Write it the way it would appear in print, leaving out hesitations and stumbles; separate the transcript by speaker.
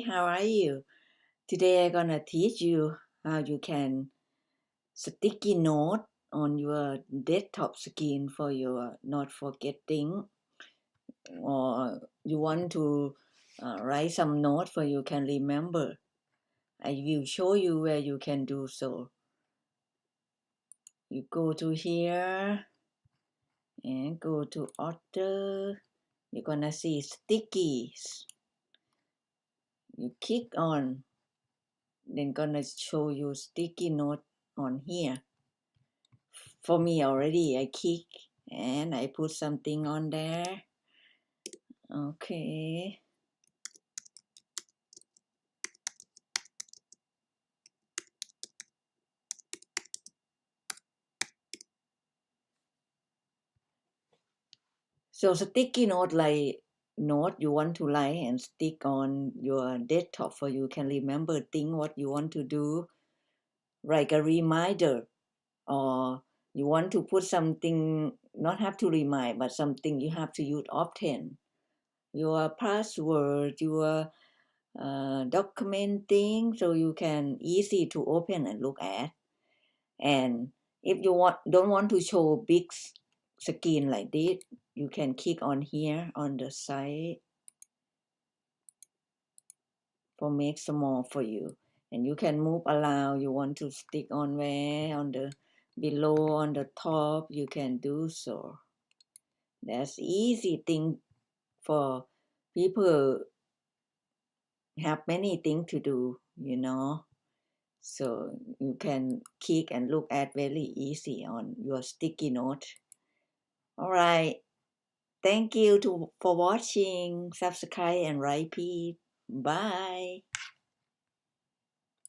Speaker 1: how are you? Today I'm gonna teach you how you can sticky note on your desktop screen for your not forgetting, or you want to write some note for you can remember. I will show you where you can do so. You go to here and go to author. You're gonna see stickies. You click on, then gonna show you sticky note on here. For me already, I click and I put something on there. Okay. So sticky note like note you want to write and stick on your desktop for you can remember thing what you want to do, like a reminder, or you want to put something not have to remind but something you have to use often, your password, your documenting, so you can easy to open and look at. And if you don't want to show big screen like this, you can click on here on the side for make small for you, and you can move around. You want to stick on where, on the below, on the top, you can do so. That's easy thing for people have many things to do, so you can click and look at very easy on your sticky note. All right, thank you for watching. Subscribe and repeat. Bye.